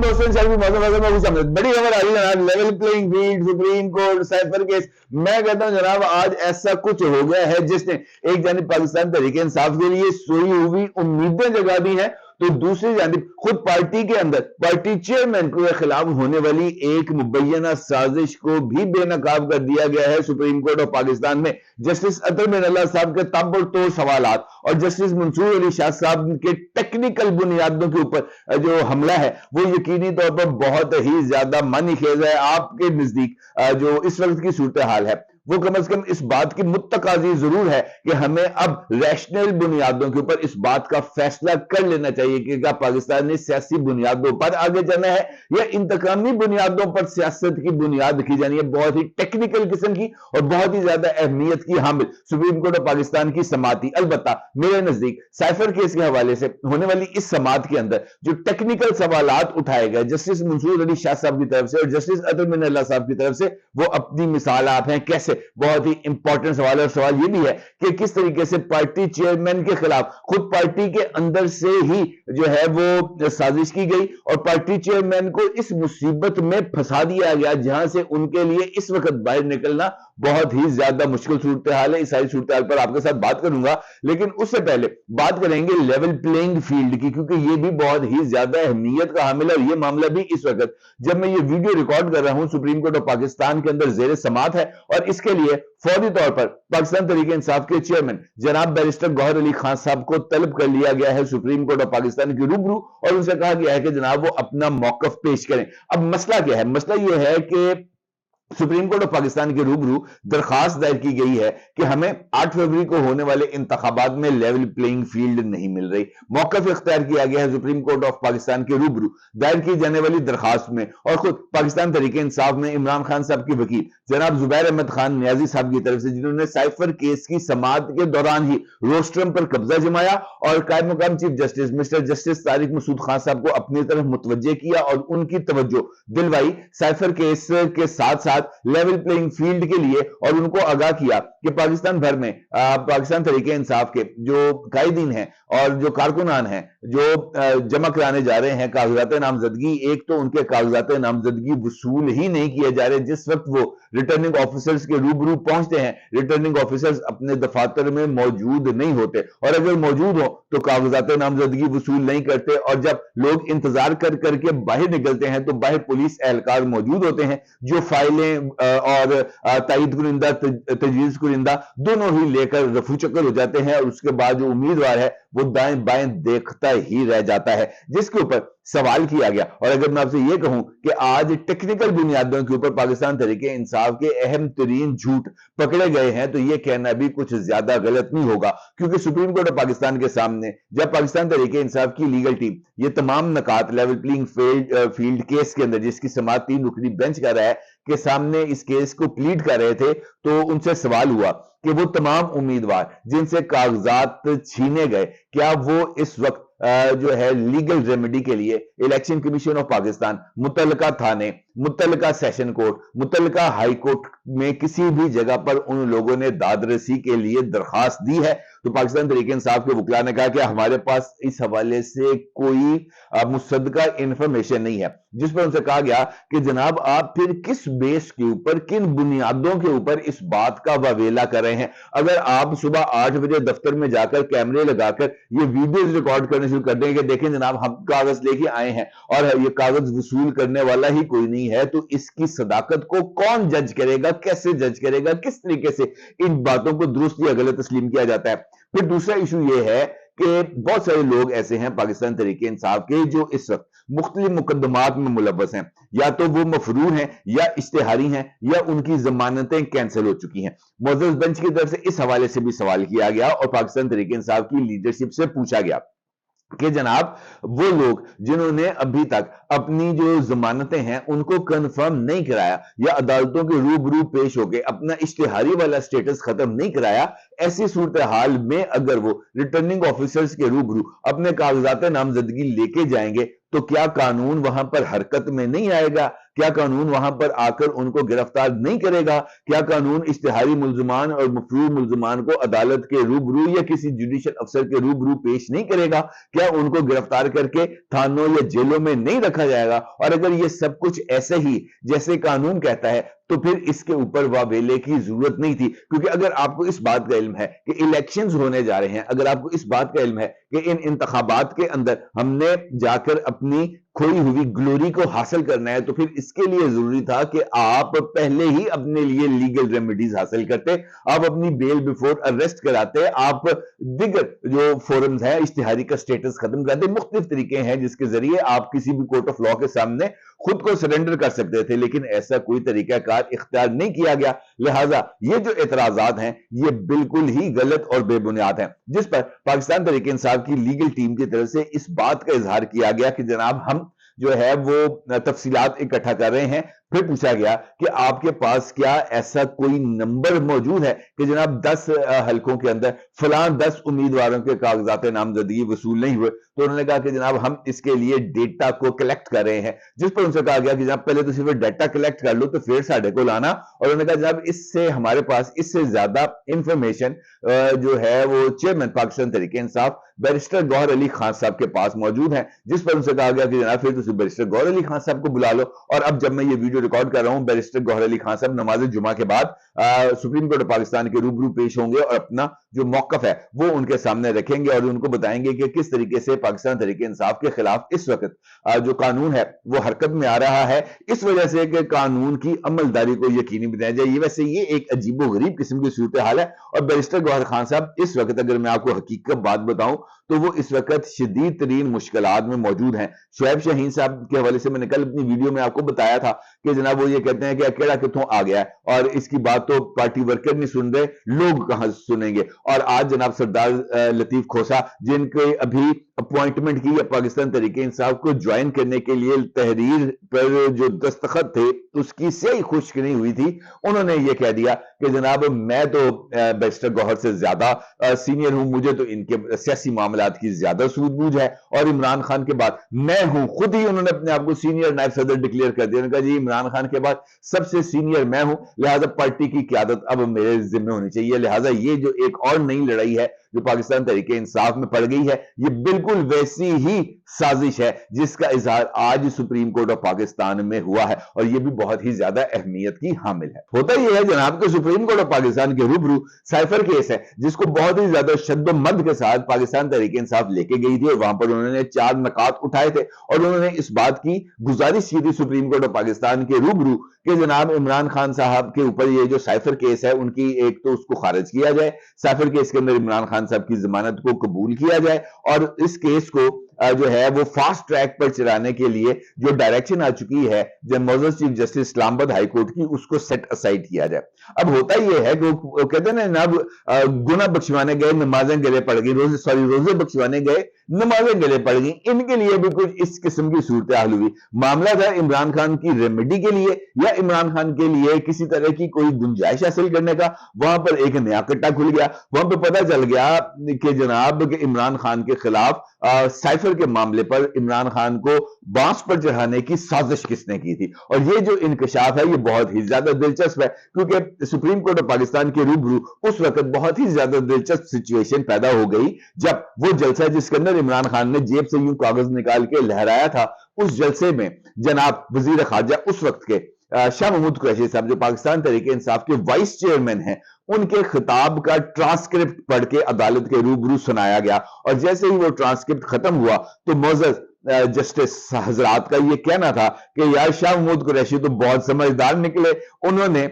दोस्तों, बड़ी खबर आ रही है जनाब, level playing field, supreme court, cipher case. मैं कहता हूं जनाब आज ऐसा कुछ हो गया है जिसने एक जानिब पाकिस्तान तहरीक इंसाफ के लिए सोई हुई उम्मीदें जगा दी हैं, तो दूसरी जानिब खुद पार्टी के अंदर पार्टी चेयरमैन के खिलाफ होने वाली एक मुबैना साजिश को भी बेनकाब कर दिया गया है सुप्रीम कोर्ट ऑफ पाकिस्तान में। जस्टिस अतर बिन अल्लाह साहब के ताबड़तोड़ सवालात और जस्टिस मंसूर अली शाह साहब के टेक्निकल बुनियादों के ऊपर जो हमला है वो यकीनी तौर पर बहुत ही ज्यादा मानीखेज है। आपके नजदीक जो इस वक्त की सूरत हाल है वो कम से कम इस बात की मुत्तकाजी जरूर है कि हमें अब रैशनल बुनियादों के ऊपर इस बात का फैसला कर लेना चाहिए कि क्या पाकिस्तान ने सियासी बुनियादों पर आगे जाना है या इंतकामी बुनियादों पर सियासत की बुनियाद की जानी है। बहुत ही टेक्निकल किस्म की और बहुत ही ज्यादा अहमियत की हामिल सुप्रीम कोर्ट ऑफ पाकिस्तान की समाती। अलबत्ता मेरे नजदीक साइफर केस के हवाले से होने वाली इस समात के अंदर जो टेक्निकल सवालात उठाए गए जस्टिस मंसूर अली शाह साहब की तरफ से और जस्टिस अतर बिन अल्लाह साहब की तरफ से, वो अपनी मिसाल आप हैं कैसे बहुत ही इंपॉर्टेंट सवाल है। और सवाल यह भी है कि किस तरीके से पार्टी चेयरमैन के खिलाफ खुद पार्टी के अंदर से ही जो है वो साजिश की गई और पार्टी चेयरमैन को इस मुसीबत में फंसा दिया गया जहां से उनके लिए इस वक्त बाहर निकलना बहुत ही ज्यादा मुश्किल सूरत हाल है। इस सारी सूरत हाल पर आपके साथ बात करूंगा, लेकिन उससे पहले बात करेंगे लेवल प्लेइंग फील्ड की, क्योंकि यह भी बहुत ही ज्यादा अहमियत का हामिल है। और यह मामला भी इस वक्त जब मैं ये वीडियो रिकॉर्ड कर रहा हूं सुप्रीम कोर्ट ऑफ पाकिस्तान के अंदर जेर समात है और इसके लिए फौरी तौर पर पाकिस्तान तहरीक इंसाफ के चेयरमैन जनाब बैरिस्टर गौहर अली खान साहब को तलब कर लिया गया है सुप्रीम कोर्ट ऑफ पाकिस्तान के रूबरू और उनसे कहा गया है कि जनाब वो अपना मौकफ पेश करें। अब मसला क्या है? मसला यह है कि सुप्रीम कोर्ट ऑफ पाकिस्तान के रूबरू दरखास्त दायर की गई है कि हमें 8 फरवरी को होने वाले इंतखाबात में लेवल प्लेइंग फील्ड नहीं मिल रही। मौकफ इख्तियार किया गया है सुप्रीम कोर्ट ऑफ पाकिस्तान के रूबरू दायर की जाने वाली दरखास्त में और खुद पाकिस्तान तहरीक इंसाफ में इमरान खान साहब की वकील जनाब जुबैर अहमद खान नियाजी साहब की तरफ से, जिन्होंने साइफर केस की समाअत के दौरान ही रोस्ट्रम पर कब्जा जमाया और कायम मुकाम chief justice mister justice Tariq Masood Khan साहब को अपनी तरफ मुतवज्जे किया और उनकी तवज्जो दिलवाई साइफर केस के साथ साथ लेवल प्लेइंग फील्ड के लिए और उनको आगाह किया कि पाकिस्तान भर में पाकिस्तान तहरीक इंसाफ के जो कायदीन हैं और जो कारकुनान हैं जो जमा कराने जा रहे हैं कागजात नामजदगी, एक तो उनके कागजात नामजदगी वसूल ही नहीं किए जा रहे। जिस वक्त वो रिटर्निंग ऑफिसर्स के रूबरू पहुंचते हैं रिटर्निंग ऑफिसर्स अपने दफातर में मौजूद नहीं होते और अगर मौजूद हो तो कागजात नामजदगी वसूल नहीं करते और जब लोग इंतजार कर करके बाहर निकलते हैं तो बाहर पुलिस एहलकार मौजूद होते हैं जो फाइलें और तायीद कुरिंदा तजवीज़ कुरिंदा दोनों ही लेकर रफू चक्कर हो जाते हैं और उसके बाद जो उम्मीदवार है वो दाएं बाएं देखता ही रह जाता है, जिसके ऊपर सवाल किया गया। और अगर मैं आपसे यह कहूं कि आज टेक्निकल बुनियादों के ऊपर पाकिस्तान तहरीक इंसाफ के अहम तरीन झूठ पकड़े गए हैं तो यह कहना भी कुछ ज्यादा गलत नहीं होगा, क्योंकि सुप्रीम कोर्ट ऑफ पाकिस्तान के सामने जब पाकिस्तान तहरीक इंसाफ की लीगल टीम ये तमाम नकात लेवल प्लेइंग फील्ड केस के अंदर जिसकी समाअत 3 रुकनी बेंच कर रहा है के सामने इस केस को प्लीड कर रहे थे तो उनसे सवाल हुआ कि वो तमाम उम्मीदवार जिनसे कागजात छीने गए क्या वो इस वक्त जो है लीगल रेमेडी के लिए इलेक्शन कमीशन ऑफ पाकिस्तान, मुतल्लिका थाने, मुतल्लिका सेशन कोर्ट, मुतल्लिका हाई कोर्ट में किसी भी जगह पर उन लोगों ने दादरसी के लिए दरखास्त दी है? तो पाकिस्तान तहरीक इंसाफ के वकील ने कहा कि हमारे पास इस हवाले से कोई मुसद्दका इंफॉर्मेशन नहीं है, जिस पर उनसे कहा गया कि जनाब आप फिर किस बेस के ऊपर किन बुनियादों के ऊपर इस बात का वावेला कर रहे हैं? अगर आप सुबह 8 बजे दफ्तर में जाकर कैमरे लगाकर ये वीडियोस रिकॉर्ड करने शुरू कर देंगे कि देखें जनाब हम कागज लेके आए हैं और ये कागज वसूल करने वाला ही कोई नहीं है, तो इसकी सदाकत को कौन जज करेगा, कैसे जज करेगा, किस तरीके से इन बातों को दुरुस्त या गलत तस्लीम किया जाता है? फिर दूसरा इशू यह है कि बहुत सारे लोग ऐसे हैं पाकिस्तान तहरीक इंसाफ के जो इस वक्त मुख्तलिफ मुकदमात में मुलव्वस हैं, या तो वो मफरूर हैं या इश्तिहारी हैं या उनकी जमानतें कैंसिल हो चुकी हैं। मुअज़्ज़ज़ बेंच की तरफ से इस हवाले से भी सवाल किया गया और पाकिस्तान तहरीक इंसाफ की लीडरशिप से पूछा गया कि जनाब वो लोग जिन्होंने अभी तक अपनी जो जमानतें हैं उनको कंफर्म नहीं कराया या अदालतों के रूबरू पेश होकर अपना इश्तिहारी वाला स्टेटस खत्म नहीं कराया, ऐसी सूरत हाल में अगर वो रिटर्निंग ऑफिसर्स के रूबरू अपने कागजात नामजदगी लेके जाएंगे تو کیا قانون وہاں پر حرکت میں نہیں آئے گا؟ کیا قانون وہاں پر آ کر ان کو گرفتار نہیں کرے گا؟ کیا قانون اشتہاری ملزمان اور مفروض ملزمان کو عدالت کے روبرو یا کسی جوڈیشل افسر کے روبرو پیش نہیں کرے گا؟ کیا ان کو گرفتار کر کے تھانوں یا جیلوں میں نہیں رکھا جائے گا؟ اور اگر یہ سب کچھ ایسے ہی جیسے قانون کہتا ہے تو پھر اس کے اوپر واویلے کی ضرورت نہیں تھی، کیونکہ اگر آپ کو اس بات کا علم ہے کہ الیکشنز ہونے جا رہے ہیں، اگر آپ کو اس بات کا علم ہے کہ ان انتخابات کے اندر ہم نے جا کر اپنی کھوئی ہوئی گلوری کو حاصل کرنا ہے، تو پھر اس کے لیے ضروری تھا کہ آپ پہلے ہی اپنے لیے لیگل ریمیڈیز حاصل کرتے، آپ اپنی بیل بیفور ارسٹ کراتے، آپ دیگر جو فورمز ہیں اشتہاری کا سٹیٹس ختم کراتے۔ مختلف طریقے ہیں جس کے ذریعے آپ کسی بھی کورٹ آف لا کے سامنے خود کو سرنڈر کر سکتے تھے، لیکن ایسا کوئی طریقہ کار اختیار نہیں کیا گیا۔ لہٰذا یہ جو اعتراضات ہیں یہ بالکل ہی غلط اور بے بنیاد ہیں، جس پر پاکستان تحریک انصاف کی لیگل ٹیم کی طرف سے اس بات کا اظہار کیا گیا کہ جناب ہم جو ہے وہ تفصیلات اکٹھا کر رہے ہیں۔ پھر پوچھا گیا کہ آپ کے پاس کیا ایسا کوئی نمبر موجود ہے کہ جناب 10 حلقوں کے اندر فلاں 10 امیدواروں کے کاغذات نامزدگی وصول نہیں ہوئے؟ تو انہوں نے کہا کہ جناب ہم اس کے لیے ڈیٹا کو کلیکٹ کر رہے ہیں، جس پر ان سے کہا گیا کہ جناب پہلے تو صرف ڈیٹا کلیکٹ کر لو تو پھر ساڑھے کو لانا۔ اور انہوں نے کہا جناب اس سے ہمارے پاس اس سے زیادہ انفارمیشن جو ہے وہ چیئرمین پاکستان تحریک انصاف بیرسٹر گوہر علی خان صاحب کے پاس موجود ہیں، جس پر ان سے کہا گیا کہ جناب پھر تو بیرسٹر گوہر علی خان صاحب کو بلا لو۔ اور اب جب میں یہ ویڈیو ریکارڈ کر رہا ہوں، بیرسٹر گوہر علی خان صاحب نماز جمعہ کے بعد سپریم کورٹ پاکستان کے روبرو پیش ہوں گے اور اپنا جو موقف ہے وہ ان کے سامنے رکھیں گے اور ان کو بتائیں گے کہ کس طریقے سے پاکستان تحریک انصاف کے خلاف اس وقت جو قانون ہے وہ حرکت میں آ رہا ہے، اس وجہ سے کہ قانون کی عملداری کو یقینی بنایا جائے۔ یہ ویسے یہ ایک عجیب و غریب قسم کی صورتحال ہے، اور بیرسٹر گوہر خان صاحب اس وقت اگر میں آپ کو حقیقت بات بتاؤں تو وہ اس وقت شدید ترین مشکلات میں موجود ہیں۔ شعیب شاہین صاحب کے حوالے سے میں نے کل اپنی ویڈیو میں آپ کو بتایا تھا کہ جناب وہ یہ کہتے ہیں کہ اکیڑا کتوں آ گیا ہے اور اس کی بات تو پارٹی ورکر نہیں سن رہے، لوگ کہاں سنیں گے۔ اور آج جناب سردار لطیف کھوسا جن کے ابھی اپوائنٹمنٹ کی ہے پاکستان تحریک انصاف کو جوائن کرنے کے لیے، تحریر پر جو دستخط تھے اس کی سیاہی خشک نہیں ہوئی تھی، انہوں نے یہ کہہ دیا کہ جناب میں تو بیرسٹر گوہر سے زیادہ سینئر ہوں، مجھے تو ان کے سیاسی معاملات کی زیادہ سود بوجھ ہے، اور عمران خان کے بعد میں ہوں۔ خود ہی انہوں نے اپنے آپ کو سینئر نائب صدر ڈکلیئر کر دیا، انہوں نے کہا جی عمران خان کے بعد سب سے سینئر میں ہوں، لہٰذا پارٹی کی قیادت اب میرے ذمہ ہونی چاہیے۔ لہٰذا یہ جو ایک اور نئی لڑائی ہے جو پاکستان تحریک انصاف میں پڑ گئی ہے، یہ بالکل ویسی ہی سازش ہے جس کا اظہار آج سپریم کورٹ آف پاکستان میں ہوا ہے، اور یہ بھی بہت ہی زیادہ اہمیت کی حامل ہے۔ ہوتا یہ ہے جناب کہ سپریم کورٹ آف پاکستان کے روبرو سائفر کیس ہے جس کو بہت ہی زیادہ شد و مد کے ساتھ پاکستان تحریک انصاف لے کے گئی تھی، اور وہاں پر انہوں نے 4 نکات اٹھائے تھے، اور انہوں نے اس بات کی گزارش کی تھی سپریم کورٹ آف پاکستان کے روبرو کہ جناب عمران خان صاحب کے اوپر یہ جو سائفر کیس ہے ان کی ایک تو اس کو خارج کیا جائے، سائفر کیس کے اندر عمران خان صاحب کی ضمانت کو قبول کیا جائے، اور اس کیس کو جو ہے وہ فاسٹ ٹریک پر چلانے کے لیے جو ڈائریکشن آ چکی ہے معزز چیف جسٹس اسلام آباد ہائی کورٹ کی، اس کو سیٹ اسائڈ کیا جائے۔ اب ہوتا یہ ہے کہ وہ کہتے ہیں نا جناب گناہ بخشوانے گئے نمازیں گلے پڑ گئی، روزے بخشوانے گئے نمازیں گلے پڑ گئی، ان کے لیے بھی کچھ اس قسم کی صورتحال ہوئی۔ معاملہ تھا عمران خان کی ریمیڈی کے لیے یا عمران خان کے لیے کسی طرح کی کوئی گنجائش حاصل کرنے کا، وہاں پر ایک نیا کٹا کھل گیا، وہاں پہ پتہ چل گیا کہ جناب کہ عمران خان کے خلاف سائفر کے معاملے پر عمران خان کو بانس پر چڑھانے کی سازش کس نے کی تھی۔ اور یہ جو انکشاف ہے یہ بہت ہی زیادہ دلچسپ ہے، کیونکہ سپریم کورٹ آف پاکستان کے روبرو اس وقت بہت ہی زیادہ دلچسپ سچویشن پیدا ہو گئی جب وہ جلسہ جس کے اندر عمران خان نے جیب سے یوں کاغذ نکال کے لہرایا تھا، اس جلسے میں جناب وزیر خارجہ اس وقت کے شاہ محمود قریشی صاحب جو پاکستان تحریک انصاف کے وائس چیئرمین ہیں، ان کے خطاب کا ٹرانسکرپٹ پڑھ کے عدالت کے روبرو سنایا گیا، اور جیسے ہی وہ ٹرانسکرپٹ ختم ہوا تو معزز جسٹس حضرات کا یہ کہنا تھا کہ یار شاہ محمود قریشی تو بہت سمجھدار نکلے، انہوں نے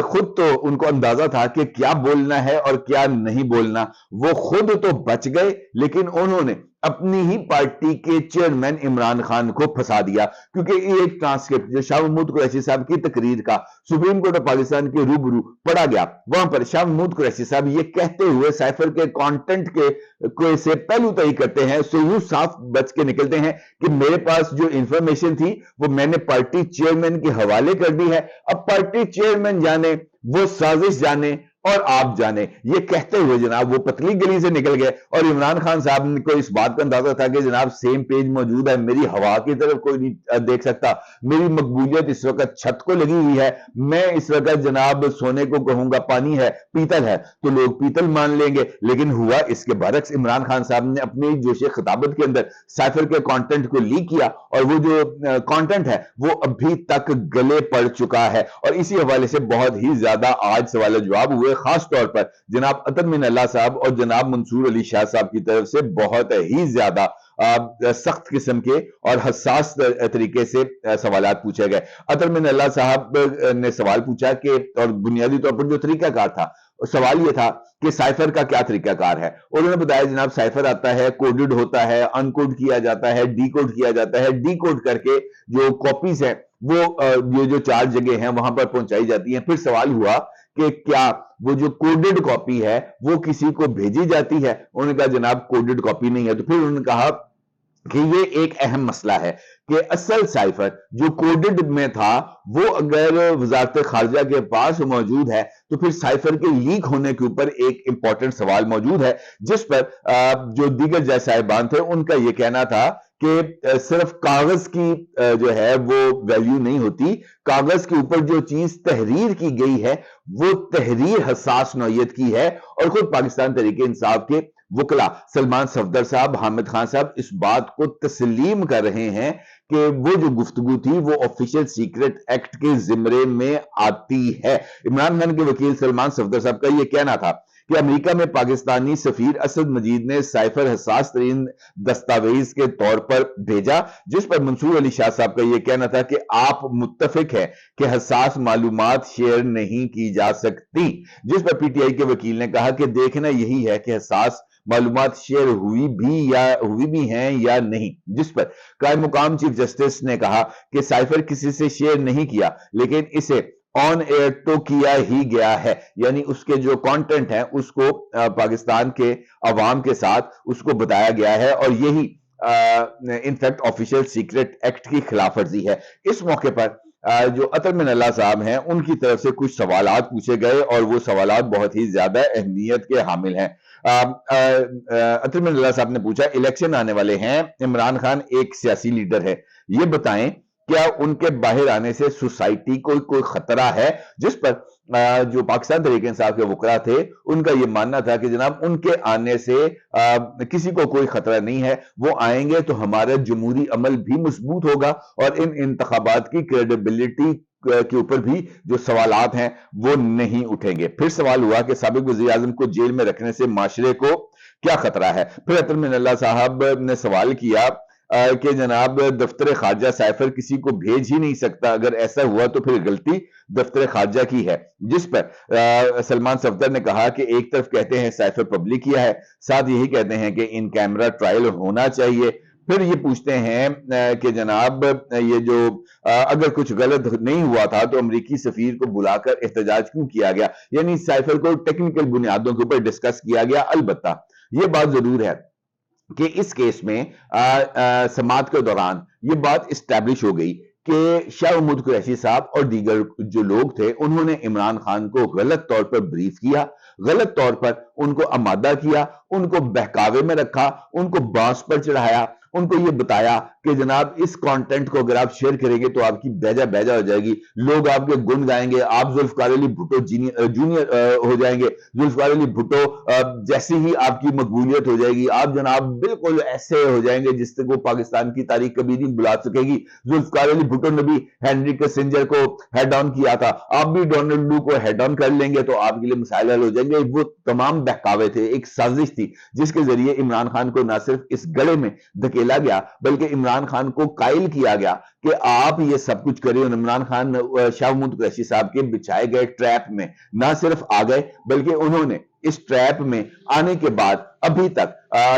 خود تو ان کو اندازہ تھا کہ کیا بولنا ہے اور کیا نہیں بولنا، وہ خود تو بچ گئے لیکن انہوں نے اپنی ہی پارٹی کے چیئرمین عمران خان کو پھنسا دیا، کیونکہ یہ ایک ٹرانسکرپٹ جو شاہ محمود قریشی صاحب کی تقریر کا سپریم کورٹ آف پاکستان کے روبرو پڑھا گیا، وہاں پر شاہ محمود قریشی صاحب یہ کہتے ہوئے سائفر کے کانٹینٹ کے سے پہلو طئی کرتے ہیں، اس سے یوں صاف بچ کے نکلتے ہیں کہ میرے پاس جو انفارمیشن تھی وہ میں نے پارٹی چیئرمین کے حوالے کر دی ہے، اب پارٹی چیئرمین جانے، وہ سازش جانے، और आप जाने। ये कहते हुए जनाब वो पतली गली से निकल गए और इमरान खान साहब को इस बात का अंदाजा था कि जनाब सेम पेज मौजूद है, मेरी हवा की तरफ कोई नहीं देख सकता, मेरी मकबूलियत इस वक्त छत को लगी हुई है, मैं इस वक्त जनाब सोने को कहूंगा पानी है, पीतल है, तो लोग पीतल मान लेंगे। लेकिन हुआ इसके बरक्स, इमरान खान साहब ने अपनी जोश खिताबत के अंदर साइफर के कंटेंट को लीक किया और वो जो कंटेंट है वो अभी तक गले पड़ चुका है। और इसी हवाले से बहुत ही ज्यादा आज सवाल जवाब हुए, खास तौर पर जनाब अतर मिन अल्लाह साहब और जनाब मंसूर अली शाह साहब की तरफ से बहुत ही ज्यादा सख्त किस्म के और हसास तरीके से सवालात पूछे गए। अतर मिन अल्लाह साहब ने सवाल पूछा कि, और बुनियादी तौर पर जो तरीकाकार था, सवाल यह था कि साइफर का क्या तरीकाकार है। उन्होंने बताया जनाब साइफर आता है, कोडेड होता है, अनकोड किया जाता है, डीकोड किया जाता है, डीकोड करके जो कॉपीज है वो ये जो 4 जगह हैं वहां पर पहुंचाई जाती हैं। फिर सवाल हुआ कि क्या वो जो कोडेड कॉपी है वो किसी को भेजी जाती है। उन्होंने कहा जनाब कोडेड कॉपी नहीं है। तो फिर उन्होंने कहा कि ये एक अहम मसला है कि असल साइफर जो कोडेड में था वो अगर वजारत खारजा के पास मौजूद है तो फिर साइफर के लीक होने के ऊपर एक इंपॉर्टेंट सवाल मौजूद है, जिस पर जो दीगर जज साहिबान थे उनका यह कहना था कि सिर्फ कागज की जो है वो वैल्यू नहीं होती, कागज के ऊपर जो चीज तहरीर की गई है वो तहरीर हसास नौयत की है। और खुद पाकिस्तान तहरीक इंसाफ के वकला सलमान सफदर साहब, हामिद खान साहब इस बात को तस्लीम कर रहे हैं कि वो जो गुफ्तगू थी वो ऑफिशियल सीक्रेट एक्ट के जिम्रे में आती है। इमरान खान के वकील सलमान सफदर साहब का यह कहना था कि अमेरिका में पाकिस्तानी सफीर असद मजीद ने साइफर हसास तरीन दस्तावेज के तौर पर भेजा, जिस पर मंसूर अली शाह साहब का यह कहना था कि आप मुत्तफिक है कि हसास मालूमात शेयर नहीं की जा सकती, जिस पर पीटीआई के वकील ने कहा कि देखना यही है कि हसास मालूमात शेयर हुई भी हैं या नहीं, जिस पर कायम मुकाम चीफ जस्टिस ने कहा कि साइफर किसी से शेयर नहीं किया लेकिन इसे ऑन एयर तो किया ही गया है, यानी उसके जो कंटेंट है उसको पाकिस्तान के अवाम के साथ उसको बताया गया है और यही इनफैक्ट ऑफिशियल सीक्रेट एक्ट की खिलाफवर्जी है। इस मौके पर जो अतर मिन अल्लाह साहब हैं उनकी तरफ से कुछ सवालात पूछे गए और वो सवालात बहुत ही ज्यादा अहमियत के हामिल हैं। अतर मिन अल्लाह साहब ने पूछा, इलेक्शन आने वाले हैं, इमरान खान एक सियासी लीडर है, ये बताएं क्या उनके बाहर आने से सोसाइटी को कोई खतरा है, जिस पर जो पाकिस्तान तहरीक इंसाफ के वकला थे उनका यह मानना था कि जनाब उनके आने से किसी को कोई खतरा नहीं है, वो आएंगे तो हमारा जमहूरी अमल भी मजबूत होगा और इन इंतखाबात की क्रेडिबिलिटी के ऊपर भी जो सवालात हैं वो नहीं उठेंगे। फिर सवाल हुआ कि साबिक वज़ीर आज़म को जेल में रखने से माशरे को क्या खतरा है। फिर अतर मिन अल्लाह साहब ने सवाल किया कि जनाब दफ्तर खारजा साइफर किसी को भेज ही नहीं सकता, अगर ऐसा हुआ तो फिर गलती दफ्तर खारजा की है, जिस पर सलमान सफदर ने कहा कि एक तरफ कहते हैं साइफर पब्लिक किया है, साथ यही कहते हैं कि इन कैमरा ट्रायल होना चाहिए। फिर ये पूछते हैं कि जनाब ये जो अगर कुछ गलत नहीं हुआ था तो अमरीकी सफीर को बुलाकर एहतजाज क्यों किया गया, यानी साइफर को टेक्निकल बुनियादों के ऊपर डिस्कस किया गया। अलबत्ता ये बात जरूर है कि इस केस में समाअत के दौरान ये बात इस्टेब्लिश हो गई कि शाह महमूद कुरैशी साहब और दीगर जो लोग थे उन्होंने इमरान खान को गलत तौर पर ब्रीफ किया, गलत तौर पर उनको आमादा किया, उनको बहकावे में रखा, उनको बांस पर चढ़ाया, उनको ये बताया कि जनाब इस कंटेंट को अगर आप शेयर करेंगे तो आपकी बेजा बेजा हो जाएगी, लोग आपके गुण गाएंगे, आप जुल्फकार अली भुट्टो जूनियर हो जाएंगे, जुल्फकार अली भुट्टो जैसी ही आपकी मकबूलियत हो जाएगी, आप जनाब बिल्कुल ऐसे हो जाएंगे जिससे वो पाकिस्तान की तारीख कभी नहीं बुला सकेगी। जुल्फकार अली भुट्टो ने भी हेनरी किसिंजर को हेड ऑन किया था, आप भी डोनाल्ड लू को हेड ऑन कर लेंगे तो आपके लिए मसाइल हल हो जाएंगे। वो तमाम बहकावे थे, एक साजिश थी जिसके जरिए इमरान खान को ना सिर्फ इस गले में धकेला गया बल्कि इमरान खान को कायल किया गया कि आप ये सब कुछ करें। इमरान खान शाह महमूद कुरैशी साहब के बिछाए गए ट्रैप में ना सिर्फ आ गए बल्कि उन्होंने इस ट्रैप में आने के बाद अभी तक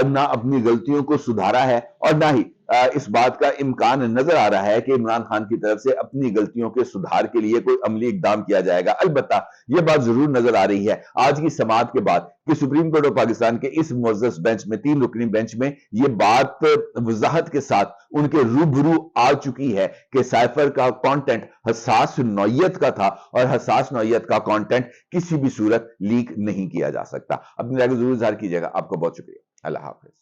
ना अपनी गलतियों को सुधारा है और ना ही اس بات کا امکان نظر آ رہا ہے کہ عمران خان کی طرف سے اپنی غلطیوں کے سدھار کے لیے کوئی عملی اقدام کیا جائے گا۔ البتہ یہ بات ضرور نظر آ رہی ہے آج کی سماعت کے بعد کہ سپریم کورٹ آف پاکستان کے اس معزز بینچ میں، 3 رکنی بینچ میں، یہ بات وضاحت کے ساتھ ان کے روبرو آ چکی ہے کہ سائفر کا کانٹینٹ حساس نوعیت کا تھا، اور حساس نوعیت کا کانٹینٹ کسی بھی صورت لیک نہیں کیا جا سکتا۔ اپنی رائے کو ضرور اظہار کیجیے گا۔ آپ کا بہت شکریہ۔ اللہ حافظ۔